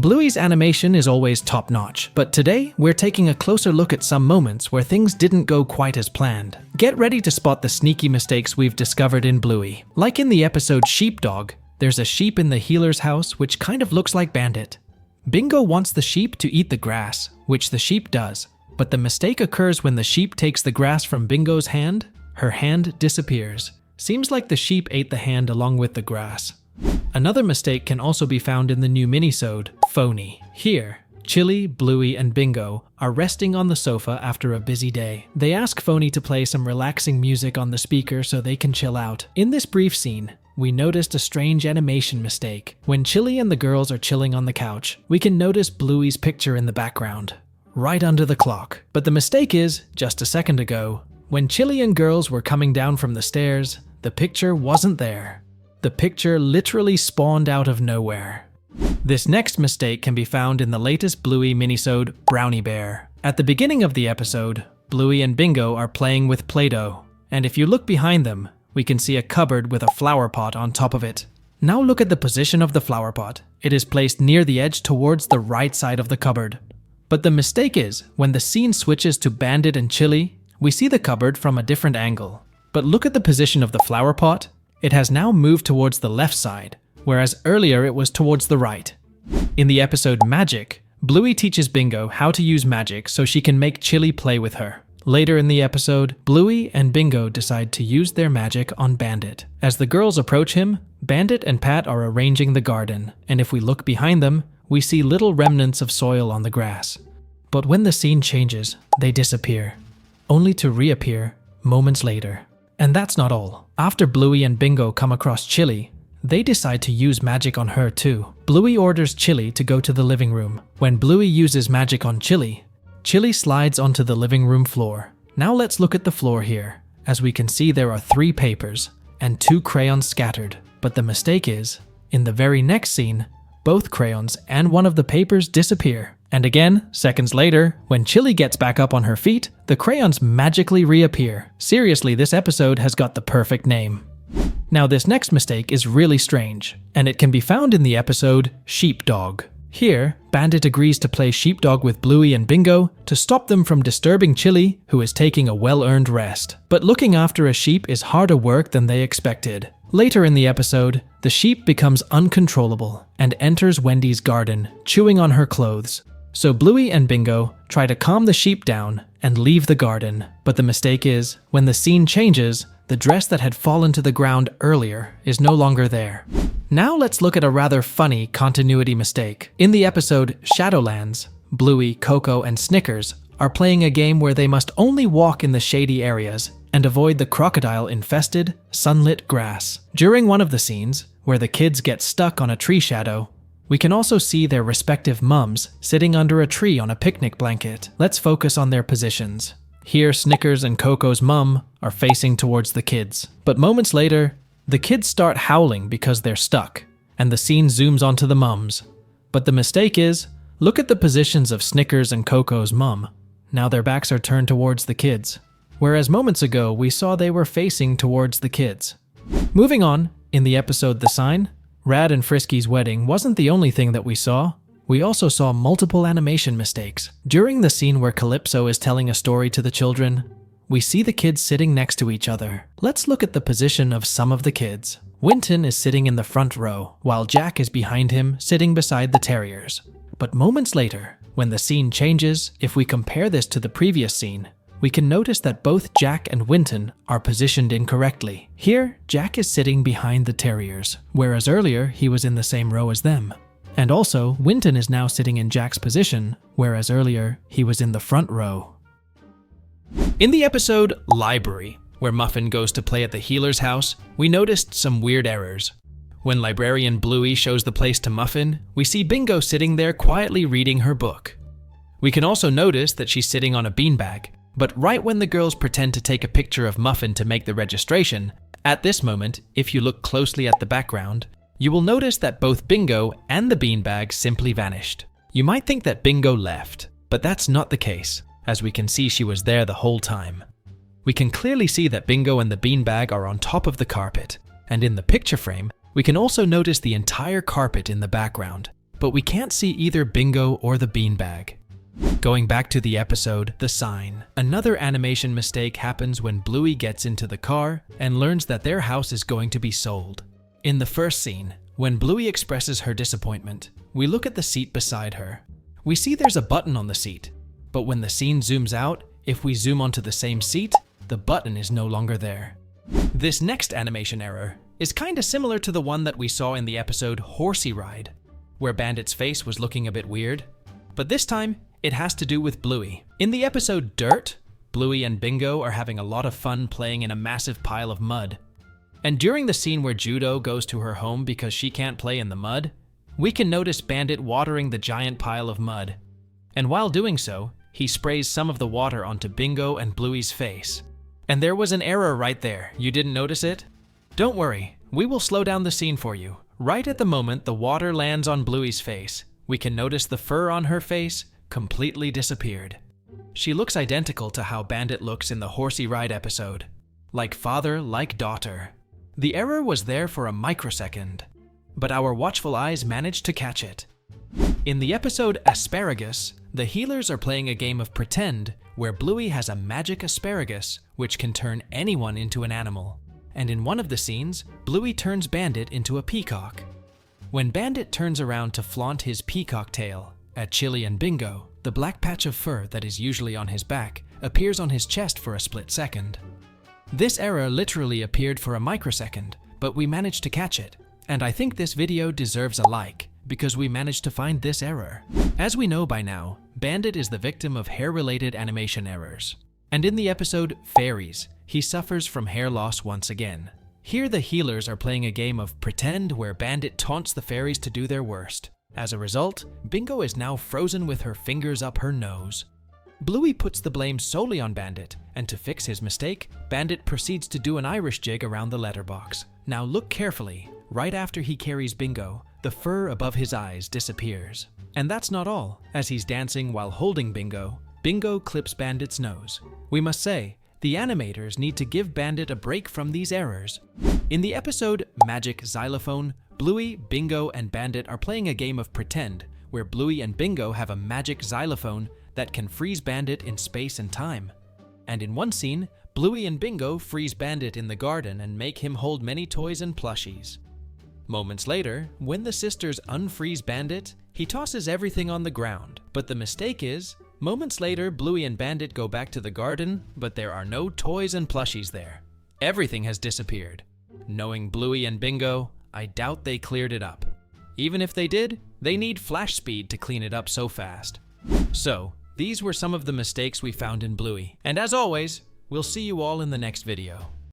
Bluey's animation is always top-notch, but today we're taking a closer look at some moments where things didn't go quite as planned. Get ready to spot the sneaky mistakes we've discovered in Bluey. Like in the episode Sheepdog, there's a sheep in the healer's house which kind of looks like Bandit. Bingo wants the sheep to eat the grass, which the sheep does, but the mistake occurs when the sheep takes the grass from Bingo's hand. Her hand disappears. Seems like the sheep ate the hand along with the grass. Another mistake can also be found in the new minisode, Phony. Here, Chili, Bluey, and Bingo are resting on the sofa after a busy day. They ask Phony to play some relaxing music on the speaker so they can chill out. In this brief scene, we noticed a strange animation mistake. When Chili and the girls are chilling on the couch, we can notice Bluey's picture in the background, right under the clock. But the mistake is, just a second ago, when Chili and girls were coming down from the stairs, the picture wasn't there. The picture literally spawned out of nowhere. This next mistake can be found in the latest Bluey minisode, Brownie Bear. At the beginning of the episode, Bluey and Bingo are playing with Play-Doh, and if you look behind them, we can see a cupboard with a flower pot on top of it. Now look at the position of the flower pot. It is placed near the edge towards the right side of the cupboard. But the mistake is, when the scene switches to Bandit and Chili, we see the cupboard from a different angle. But look at the position of the flower pot. It has now moved towards the left side, whereas earlier it was towards the right. In the episode Magic, Bluey teaches Bingo how to use magic so she can make Chili play with her. Later in the episode, Bluey and Bingo decide to use their magic on Bandit. As the girls approach him, Bandit and Pat are arranging the garden, and if we look behind them, we see little remnants of soil on the grass. But when the scene changes, they disappear, only to reappear moments later. And that's not all. After Bluey and Bingo come across Chili, they decide to use magic on her too. Bluey orders Chili to go to the living room. When Bluey uses magic on Chili, Chili slides onto the living room floor. Now let's look at the floor here. As we can see, there are 3 papers and 2 crayons scattered. But the mistake is, in the very next scene, both crayons and one of the papers disappear. And again, seconds later, when Chili gets back up on her feet, the crayons magically reappear. Seriously, this episode has got the perfect name. Now this next mistake is really strange, and it can be found in the episode Sheepdog. Here, Bandit agrees to play Sheepdog with Bluey and Bingo to stop them from disturbing Chili, who is taking a well-earned rest. But looking after a sheep is harder work than they expected. Later in the episode, the sheep becomes uncontrollable and enters Wendy's garden, chewing on her clothes. So Bluey and Bingo try to calm the sheep down and leave the garden. But the mistake is, when the scene changes, the dress that had fallen to the ground earlier is no longer there. Now let's look at a rather funny continuity mistake. In the episode Shadowlands, Bluey, Coco, and Snickers are playing a game where they must only walk in the shady areas and avoid the crocodile-infested, sunlit grass. During one of the scenes, where the kids get stuck on a tree shadow, we can also see their respective mums sitting under a tree on a picnic blanket. Let's focus on their positions. Here, Snickers and Coco's mum are facing towards the kids. But moments later, the kids start howling because they're stuck, and the scene zooms onto the mums. But the mistake is, look at the positions of Snickers and Coco's mum. Now their backs are turned towards the kids, whereas moments ago we saw they were facing towards the kids. Moving on, in the episode The Sign, Rad and Frisky's wedding wasn't the only thing that we saw. We also saw multiple animation mistakes. During the scene where Calypso is telling a story to the children, we see the kids sitting next to each other. Let's look at the position of some of the kids. Winton is sitting in the front row, while Jack is behind him, sitting beside the terriers. But moments later, when the scene changes, if we compare this to the previous scene, we can notice that both Jack and Winton are positioned incorrectly. Here, Jack is sitting behind the terriers, whereas earlier he was in the same row as them. And also, Winton is now sitting in Jack's position, whereas earlier he was in the front row. In the episode Library, where Muffin goes to play at the healer's house, we noticed some weird errors. When librarian Bluey shows the place to Muffin, we see Bingo sitting there quietly reading her book. We can also notice that she's sitting on a beanbag. But right when the girls pretend to take a picture of Muffin to make the registration, at this moment, if you look closely at the background, you will notice that both Bingo and the beanbag simply vanished. You might think that Bingo left, but that's not the case, as we can see she was there the whole time. We can clearly see that Bingo and the beanbag are on top of the carpet, and in the picture frame, we can also notice the entire carpet in the background. but we can't see either Bingo or the beanbag. Going back to the episode, The Sign, another animation mistake happens when Bluey gets into the car and learns that their house is going to be sold. In the first scene, when Bluey expresses her disappointment, we look at the seat beside her. We see there's a button on the seat, but when the scene zooms out, if we zoom onto the same seat, the button is no longer there. This next animation error is kinda similar to the one that we saw in the episode Horsey Ride, where Bandit's face was looking a bit weird, but this time, it has to do with Bluey. In the episode Dirt, Bluey and Bingo are having a lot of fun playing in a massive pile of mud. And during the scene where Judo goes to her home because she can't play in the mud, we can notice Bandit watering the giant pile of mud. And while doing so, he sprays some of the water onto Bingo and Bluey's face. And there was an error right there. You didn't notice it? Don't worry, we will slow down the scene for you. Right at the moment the water lands on Bluey's face, we can notice the fur on her face completely disappeared. She looks identical to how Bandit looks in the Horsey Ride episode. Like father, like daughter. The error was there for a microsecond, but our watchful eyes managed to catch it. In the episode Asparagus, the healers are playing a game of pretend where Bluey has a magic asparagus which can turn anyone into an animal. And in one of the scenes, Bluey turns Bandit into a peacock. When Bandit turns around to flaunt his peacock tail at Chili and Bingo, the black patch of fur that is usually on his back appears on his chest for a split second. This error literally appeared for a microsecond, but we managed to catch it. And I think this video deserves a like, because we managed to find this error. As we know by now, Bandit is the victim of hair-related animation errors. And in the episode Fairies, he suffers from hair loss once again. Here the healers are playing a game of pretend where Bandit taunts the fairies to do their worst. As a result, Bingo is now frozen with her fingers up her nose. Bluey puts the blame solely on Bandit, and to fix his mistake, Bandit proceeds to do an Irish jig around the letterbox. Now look carefully. Right after he carries Bingo, the fur above his eyes disappears. And that's not all. As he's dancing while holding Bingo, Bingo clips Bandit's nose. We must say, the animators need to give Bandit a break from these errors. In the episode Magic Xylophone, Bluey, Bingo, and Bandit are playing a game of pretend, where Bluey and Bingo have a magic xylophone that can freeze Bandit in space and time. And in one scene, Bluey and Bingo freeze Bandit in the garden and make him hold many toys and plushies. Moments later, when the sisters unfreeze Bandit, he tosses everything on the ground. But the mistake is, moments later, Bluey and Bandit go back to the garden, but there are no toys and plushies there. Everything has disappeared. Knowing Bluey and Bingo, I doubt they cleared it up. Even if they did, they need flash speed to clean it up so fast. So, these were some of the mistakes we found in Bluey. And as always, we'll see you all in the next video.